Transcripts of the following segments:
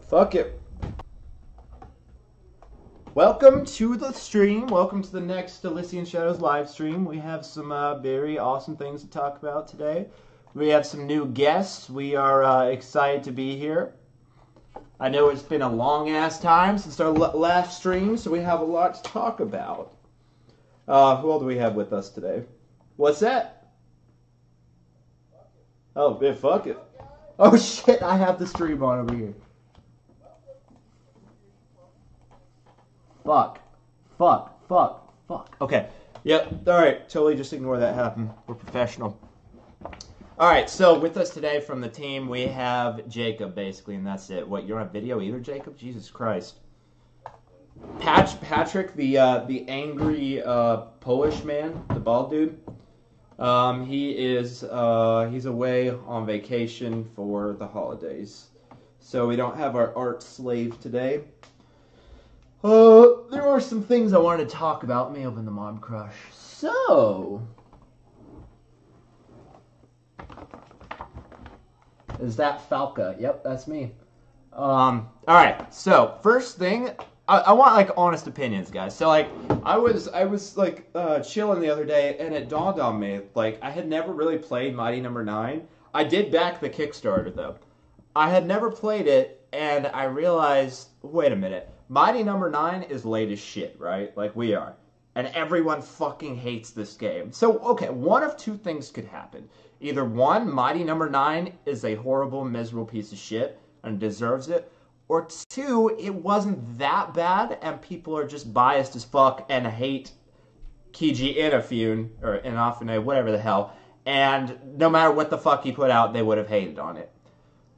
Fuck it. Welcome to the stream. Welcome to the next Elysian Shadows live stream. We have some very awesome things to talk about today. We have some new guests. We are excited to be here. I know it's been a long-ass time since our last stream, so we have a lot to talk about. Who all do we have with us today? What's that? Oh, yeah, fuck it. Oh, shit, I have the stream on over here. Fuck. Okay. Yep. Alright. Totally just ignore that happen. We're professional. Alright, so with us today from the team, we have Jacob, basically, and that's it. What, you're on video either, Jacob? Jesus Christ. Patrick, the angry Polish man, the bald dude. He's away on vacation for the holidays. So we don't have our art slave today. There are some things I wanted to talk about. Let me open the Mob Crush. So, is that Falca? Yep, that's me. Alright, so, first thing, I want, like, honest opinions, guys. So, like, I was chilling the other day, and it dawned on me, like, I had never really played Mighty No. 9. I did back the Kickstarter, though. I had never played it, and I realized, wait a minute. Mighty No. 9 is late as shit, right? Like we are. And everyone fucking hates this game. So, okay, one of two things could happen. Either one, Mighty No. 9 is a horrible, miserable piece of shit and deserves it. Or two, it wasn't that bad and people are just biased as fuck and hate Keiji Inafune, or Inafune, whatever the hell. And no matter what the fuck he put out, they would have hated on it.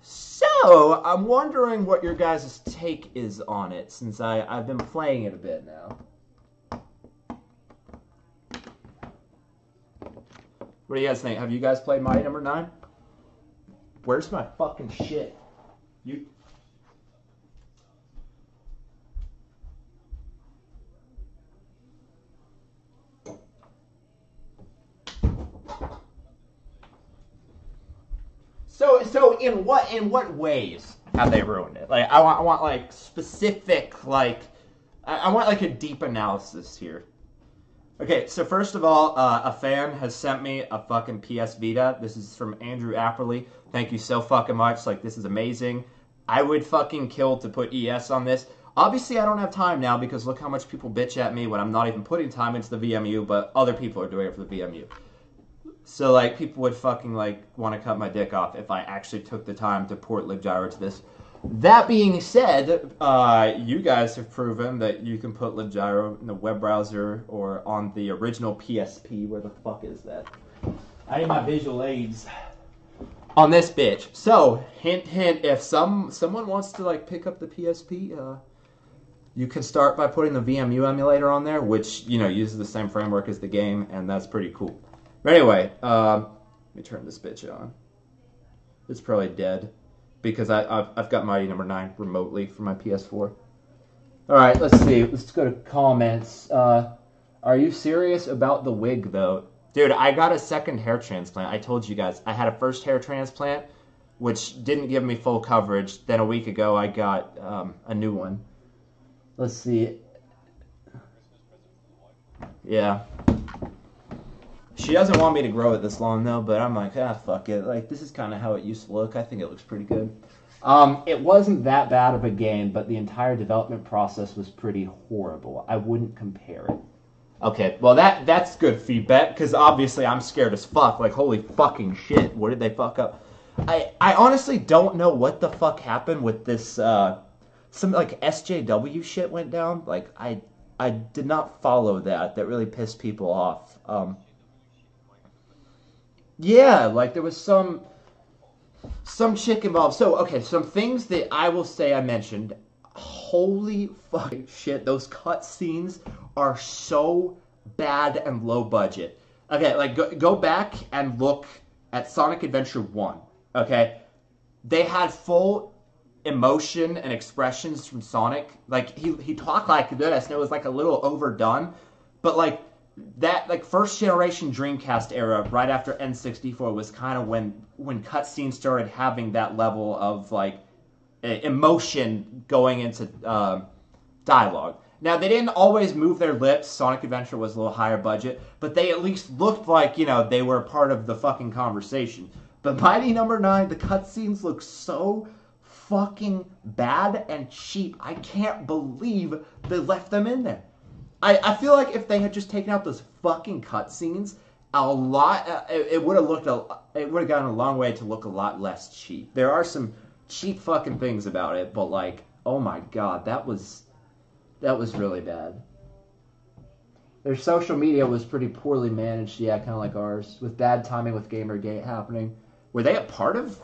So, I'm wondering what your guys' take is on it, since I've been playing it a bit now. What do you guys think? Have you guys played Mighty No. 9? Where's my fucking shit? You... So in what ways have they ruined it? Like I want like specific, like I want like a deep analysis here. Okay, so first of all, a fan has sent me a fucking PS Vita. This is from Andrew Apperly. Thank you so fucking much. Like, this is amazing. I would fucking kill to put ES on this. Obviously, I don't have time now because look how much people bitch at me when I'm not even putting time into the VMU, but other people are doing it for the VMU. So, like, people would fucking, like, want to cut my dick off if I actually took the time to port libgyro to this. That being said, you guys have proven that you can put libgyro in the web browser or on the original PSP. Where the fuck is that? I need my visual aids on this bitch. So, hint, hint, if someone wants to, like, pick up the PSP, you can start by putting the VMU emulator on there, which, you know, uses the same framework as the game, and that's pretty cool. But anyway, let me turn this bitch on. It's probably dead because I've got Mighty No. 9 remotely for my PS4. Alright, let's see. Let's go to comments. Are you serious about the wig, though? Dude, I got a second hair transplant. I told you guys. I had a first hair transplant, which didn't give me full coverage. Then a week ago, I got a new one. Let's see. Yeah. She doesn't want me to grow it this long, though, but I'm like, fuck it. Like, this is kind of how it used to look. I think it looks pretty good. It wasn't that bad of a game, but the entire development process was pretty horrible. I wouldn't compare it. Okay, well, that's good feedback, because obviously I'm scared as fuck. Like, holy fucking shit, what did they fuck up? I honestly don't know what the fuck happened with this, some, like, SJW shit went down. Like, I did not follow that. That really pissed people off. Yeah, like there was some chick involved. So, okay, some things that I will say I mentioned. Holy fucking shit, those cutscenes are so bad and low budget. Okay, like go back and look at Sonic Adventure 1, okay? They had full emotion and expressions from Sonic. Like, he talked like this, and it was like a little overdone, but like that, like, first generation Dreamcast era, right after N64, was kind of when cutscenes started having that level of, like, emotion going into dialogue. Now, they didn't always move their lips. Sonic Adventure was a little higher budget, but they at least looked like, they were part of the fucking conversation. But Mighty Number 9, the cutscenes look so fucking bad and cheap. I can't believe they left them in there. I feel like if they had just taken out those fucking cutscenes, it would have gone a long way to look a lot less cheap. There are some cheap fucking things about it, but like, oh my god, that was really bad. Their social media was pretty poorly managed, yeah, kind of like ours, with bad timing with Gamergate happening. Were they a part of?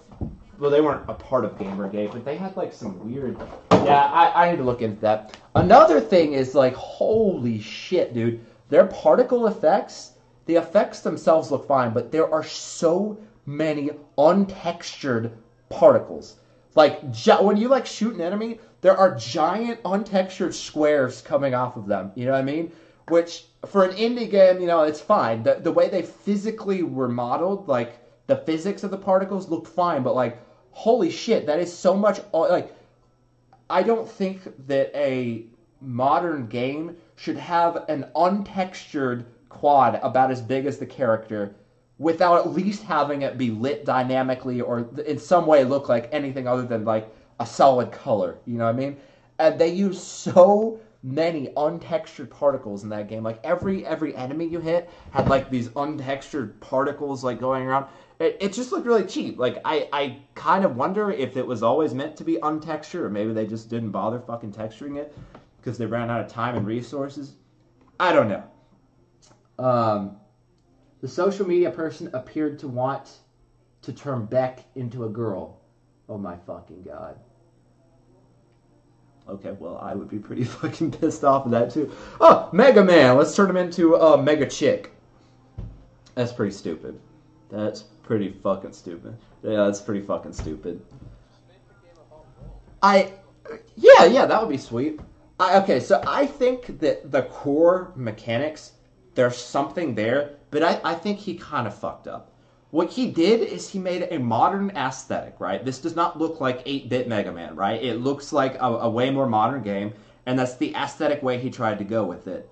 Well, they weren't a part of Gamergate, but they had like some weird. Yeah, I need to look into that. Another thing is like, holy shit, dude. Their particle effects, the effects themselves look fine, but there are so many untextured particles. Like, when you like shoot an enemy, there are giant untextured squares coming off of them. You know what I mean? Which, for an indie game, it's fine. The way they physically were modeled, like, the physics of the particles looked fine, but like, holy shit, that is so much, like, I don't think that a modern game should have an untextured quad about as big as the character without at least having it be lit dynamically or in some way look like anything other than like a solid color. You know what I mean? And they use so many untextured particles in that game. Like every enemy you hit had like these untextured particles like going around. It just looked really cheap. Like I kind of wonder if it was always meant to be untextured, or maybe they just didn't bother fucking texturing it because they ran out of time and resources. I don't know. The social media person appeared to want to turn Beck into a girl. Oh my fucking god. Okay, well, I would be pretty fucking pissed off of that too. Oh, Mega Man! Let's turn him into a Mega Chick. That's pretty stupid. That's pretty fucking stupid. Yeah, that's pretty fucking stupid. Yeah, that would be sweet. Okay, so I think that the core mechanics, there's something there, but I think he kind of fucked up. What he did is he made a modern aesthetic, right? This does not look like 8-bit Mega Man, right? It looks like a way more modern game, and that's the aesthetic way he tried to go with it.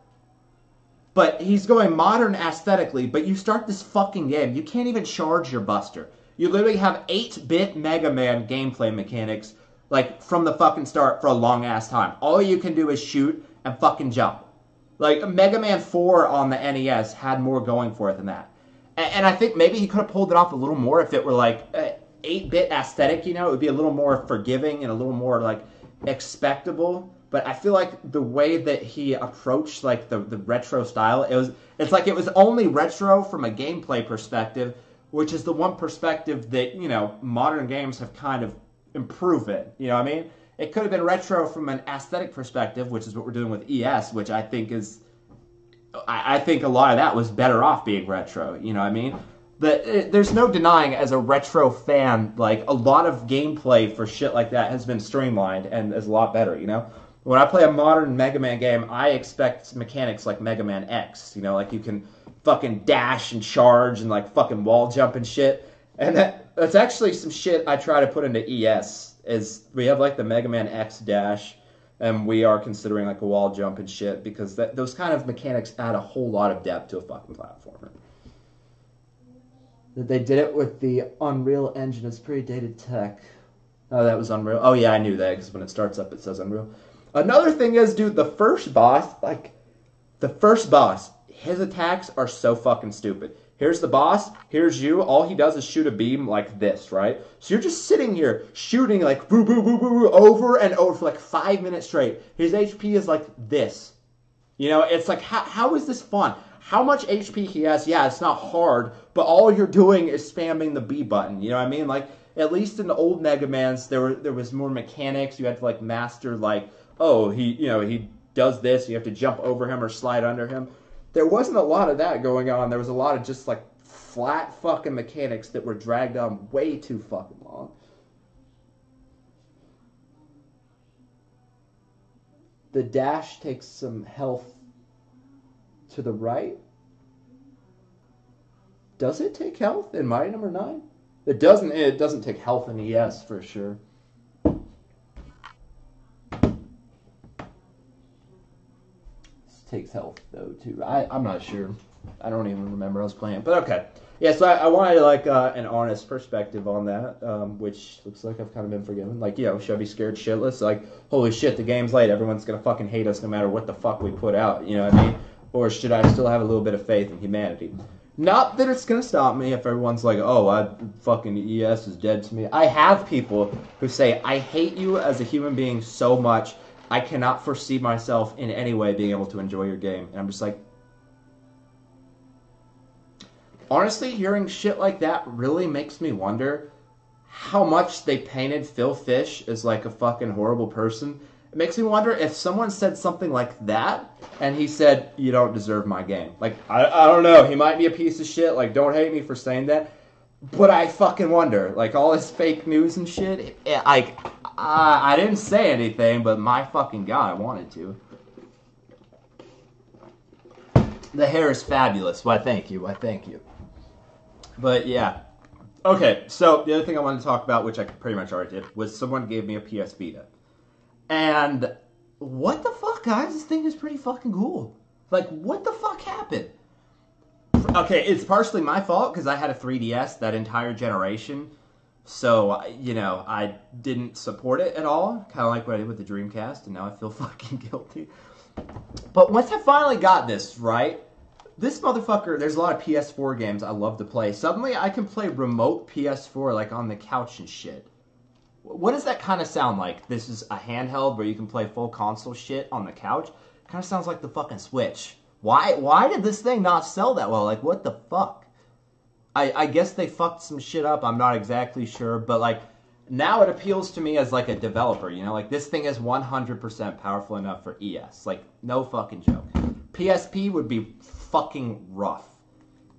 But he's going modern aesthetically, but you start this fucking game, you can't even charge your buster. You literally have 8-bit Mega Man gameplay mechanics, like, from the fucking start for a long-ass time. All you can do is shoot and fucking jump. Like, Mega Man 4 on the NES had more going for it than that. And I think maybe he could have pulled it off a little more if it were, like, 8-bit aesthetic, it would be a little more forgiving and a little more, like, expectable. But I feel like the way that he approached, like, the retro style, it's like it was only retro from a gameplay perspective, which is the one perspective that, modern games have kind of improved it. You know what I mean? It could have been retro from an aesthetic perspective, which is what we're doing with ES, which I think is... I think a lot of that was better off being retro, you know what I mean? There's no denying, as a retro fan, like, a lot of gameplay for shit like that has been streamlined and is a lot better, When I play a modern Mega Man game, I expect mechanics like Mega Man X, like you can fucking dash and charge and like fucking wall jump and shit. And that's actually some shit I try to put into ES, is we have like the Mega Man X dash, and we are considering like a wall jump and shit, because those kind of mechanics add a whole lot of depth to a fucking platformer. That they did it with the Unreal Engine is pretty dated tech. Oh, that was Unreal. Oh yeah, I knew that, because when it starts up it says Unreal. Another thing is, dude, the first boss, his attacks are so fucking stupid. Here's the boss, here's you, all he does is shoot a beam like this, right? So you're just sitting here shooting like boo, boo, boo, boo, boo, over and over for like 5 minutes straight. His HP is like this. It's like, how is this fun? How much HP he has, yeah, it's not hard, but all you're doing is spamming the B button, you know what I mean? Like, at least in the old Mega Mans, there was more mechanics. You had to like master, like, oh, he does this, you have to jump over him or slide under him. There wasn't a lot of that going on. There was a lot of just, like, flat fucking mechanics that were dragged on way too fucking long. The dash takes some health to the right. Does it take health in Mighty Number 9? It doesn't take health in ES for sure. takes health though too. I'm not sure. I don't even remember I was playing, but okay. Yeah, so I wanted like an honest perspective on that, which looks like I've kind of been forgiven. Like, should I be scared shitless? Like, holy shit, the game's late. Everyone's gonna fucking hate us no matter what the fuck we put out. You know what I mean? Or should I still have a little bit of faith in humanity? Not that it's gonna stop me if everyone's like, oh, fucking ES is dead to me. I have people who say, I hate you as a human being so much, I cannot foresee myself in any way being able to enjoy your game. And I'm just like, honestly, hearing shit like that really makes me wonder how much they painted Phil Fish as like a fucking horrible person. It makes me wonder if someone said something like that and he said, you don't deserve my game. Like, I don't know. He might be a piece of shit. Like, don't hate me for saying that. But I fucking wonder. Like, all this fake news and shit. I didn't say anything, but my fucking God, I wanted to. The hair is fabulous. Why, thank you. Why, thank you. But, yeah. Okay, so the other thing I wanted to talk about, which I pretty much already did, was someone gave me a PS Vita. And what the fuck, guys? This thing is pretty fucking cool. Like, what the fuck happened? Okay, it's partially my fault because I had a 3DS that entire generation. So, I didn't support it at all. Kind of like what I did with the Dreamcast, and now I feel fucking guilty. But once I finally got this, right? This motherfucker, there's a lot of PS4 games I love to play. Suddenly, I can play remote PS4, like, on the couch and shit. What does that kind of sound like? This is a handheld where you can play full console shit on the couch? Kind of sounds like the fucking Switch. Why did this thing not sell that well? Like, what the fuck? I guess they fucked some shit up. I'm not exactly sure. But, like, now it appeals to me as, like, a developer, Like, this thing is 100% powerful enough for ES. Like, no fucking joke. PSP would be fucking rough.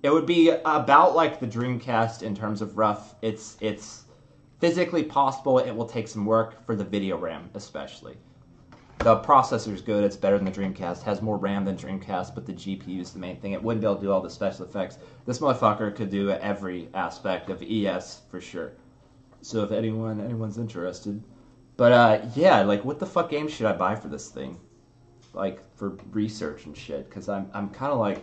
It would be about like the Dreamcast in terms of rough. It's physically possible. It will take some work for the video RAM, especially. The processor's good. It's better than the Dreamcast. Has more RAM than Dreamcast, but the GPU is the main thing. It wouldn't be able to do all the special effects. This motherfucker could do every aspect of ES for sure. So if anyone's interested. But yeah, like what the fuck game should I buy for this thing? Like for research and shit, because I'm kind of like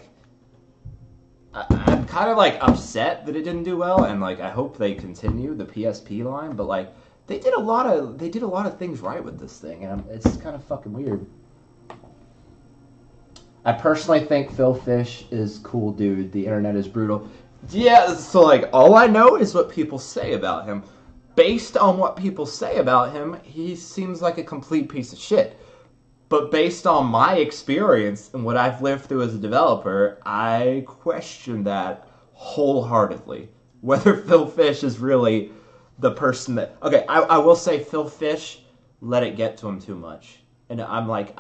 upset that it didn't do well, and like I hope they continue the PSP line, but like they did a lot of things right with this thing, and it's kind of fucking weird. I personally think Phil Fish is cool, dude. The internet is brutal. Yeah, so like all I know is what people say about him. Based on what people say about him, he seems like a complete piece of shit. But based on my experience and what I've lived through as a developer, I question that wholeheartedly. Whether Phil Fish is really the person that... Okay, I will say Phil Fish let it get to him too much. And I'm like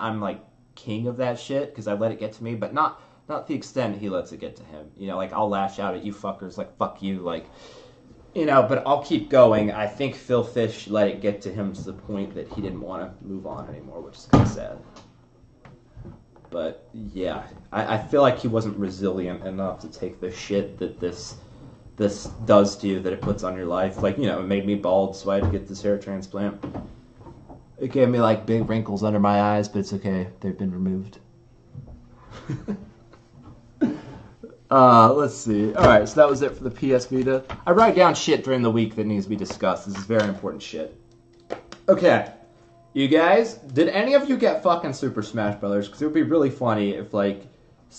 king of that shit because I let it get to me, but not the extent he lets it get to him. Like I'll lash out at you fuckers, like fuck you, like... but I'll keep going. I think Phil Fish let it get to him to the point that he didn't want to move on anymore, which is kind of sad. But, yeah, I feel like he wasn't resilient enough to take the shit that this does to you, that it puts on your life. Like, it made me bald, so I had to get this hair transplant. It gave me, like, big wrinkles under my eyes, but it's okay. They've been removed. Let's see. Alright, so that was it for the PS Vita. I write down shit during the week that needs to be discussed. This is very important shit. Okay. You guys, did any of you get fucking Super Smash Brothers? Because it would be really funny if, like,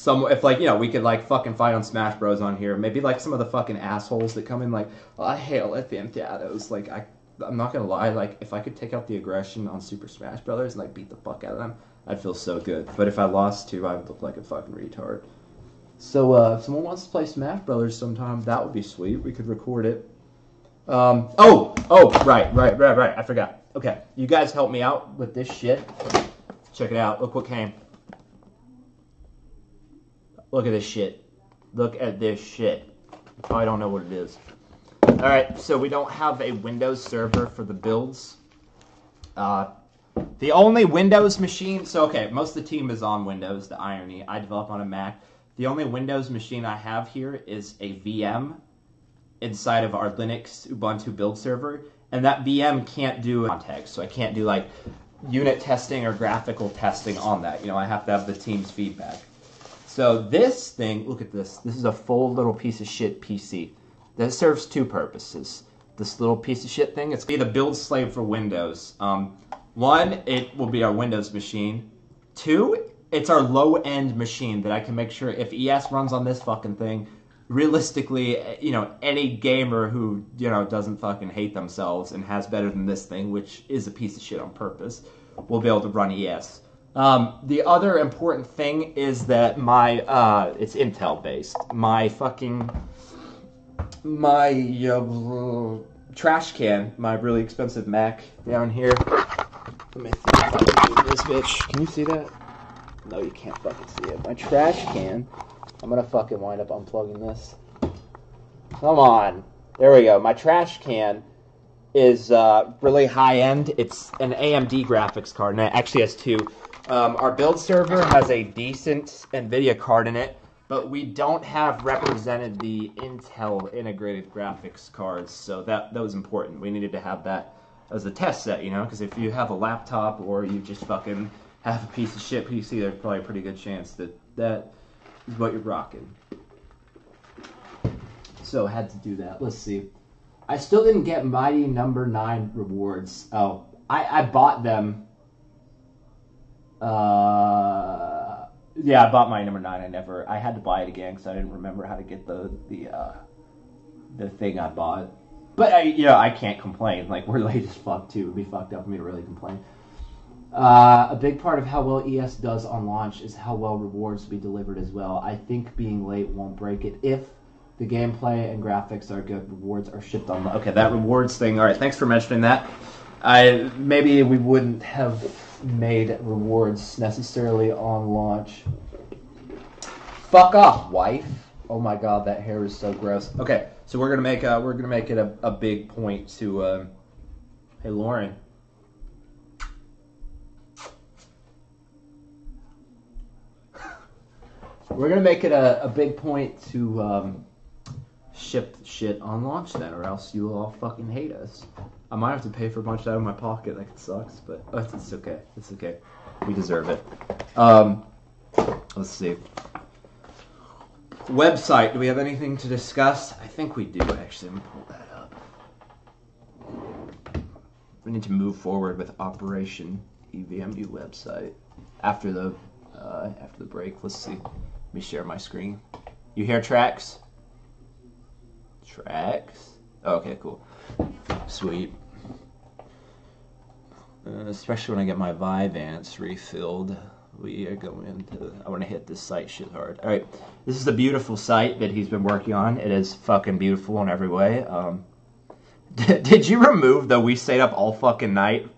we could, like, fucking fight on Smash Bros. On here. Maybe, like, some of the fucking assholes that come in, like, oh, I hate Elysian Shadows. Like, I'm not gonna lie, like, if I could take out the aggression on Super Smash Brothers and, like, beat the fuck out of them, I'd feel so good. But if I lost to, I would look like a fucking retard. So, if someone wants to play Smash Brothers sometime, that would be sweet. We could record it. Right, I forgot. Okay, you guys help me out with this shit. Check it out. Look what came. Look at this shit. Look at this shit. Oh, I don't know what it is. Alright, so we don't have a Windows server for the builds. The only Windows machine... So, okay, most of the team is on Windows, the irony. I develop on a Mac. The only Windows machine I have here is a VM inside of our Linux Ubuntu build server, and that VM can't do context, so I can't do like unit testing or graphical testing on that. You know, I have to have the team's feedback. So this thing, look at this. This is a full little piece of shit PC. This serves two purposes. This little piece of shit thing, it's going to be the build slave for Windows. One, it will be our Windows machine. Two, it's our low-end machine that I can make sure if ES runs on this fucking thing, realistically, you know, any gamer who, you know, doesn't fucking hate themselves and has better than this thing, which is a piece of shit on purpose, will be able to run ES. The other important thing is that it's Intel based. My trash can, my really expensive Mac down here. Let me see if I can move this bitch. Can you see that? No, you can't fucking see it. My trash can. I'm gonna fucking wind up unplugging this. Come on. There we go. My trash can is really high end. It's an AMD graphics card, and it actually has two. Our build server has a decent NVIDIA card in it, but we don't have represented the Intel integrated graphics cards, so that was important. We needed to have that as a test set, you know, because if you have a laptop or you just fucking have a piece of shit PC, there's probably a pretty good chance that is what you're rocking. So I had to do that. Let's see. I still didn't get Mighty Number 9 rewards. Oh, I bought them. Yeah, I bought Mighty Number 9. I had to buy it again because I didn't remember how to get the thing I bought. But I can't complain. Like, we're late as fuck too. It'd be fucked up for me to really complain. A big part of how well ES does on launch is how well rewards will be delivered as well. I think being late won't break it. If the gameplay and graphics are good, rewards are shipped on. Okay, that rewards thing. All right, thanks for mentioning that. Maybe we wouldn't have made rewards necessarily on launch. Fuck off, wife. Oh my god, that hair is so gross. Okay, so we're gonna make it a big point to. Hey, Lauren. We're going to make it a big point to ship shit on launch then, or else you will all fucking hate us. I might have to pay for a bunch out of my pocket. Like, it sucks, but it's okay. It's okay. We deserve it. Let's see. Website. Do we have anything to discuss? I think we do, actually. Let me pull that up. We need to move forward with Operation EVMU website after the break. Let's see. Let me share my screen. You hear tracks? Tracks? Oh, okay, cool. Sweet. Especially when I get my Vyvanse refilled. We are going to... I want to hit this site shit hard. Alright, this is a beautiful site that he's been working on. It is fucking beautiful in every way. Did you remove the we stayed up all fucking night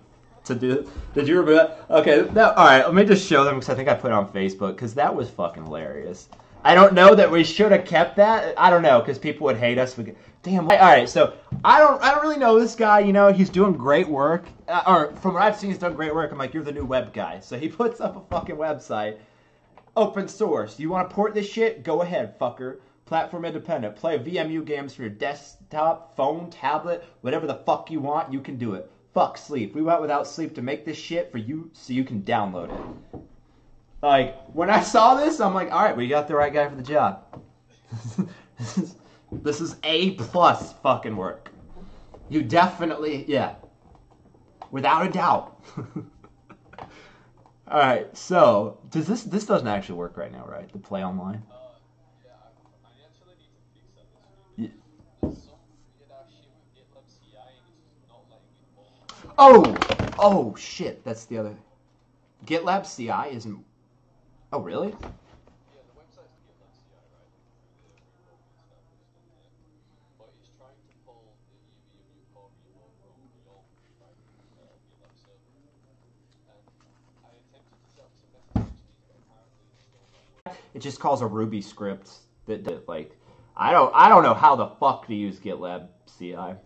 to do? Did you remove that? Okay, alright, let me just show them because I think I put it on Facebook because that was fucking hilarious. I don't know that we should have kept that. I don't know because people would hate us. Damn. Alright, so I don't really know this guy. You know, he's doing great work. Or from what I've seen, he's done great work. I'm like, you're the new web guy. So he puts up a fucking website. Open source. You want to port this shit? Go ahead, fucker. Platform independent. Play VMU games for your desktop, phone, tablet, whatever the fuck you want. You can do it. Fuck sleep. We went without sleep to make this shit for you so you can download it. Like, when I saw this, I'm like, alright, we got the right guy for the job. This is A+ fucking work. You definitely, yeah. Without a doubt. Alright, so, does this doesn't actually work right now, right? The play online? Yeah, I actually need to fix that this week. There's some weird ass shit with GitLab CI and it's not letting it work. Oh shit, that's the other. GitLab CI isn't. Oh really? Yeah, the website's GitLab CI, right? But it's trying to pull the EVMU core repo from the old GitLab server. And I attempted to set up some messages, but apparently it's still not working. It just calls a Ruby script that like I don't know how the fuck to use GitLab CI.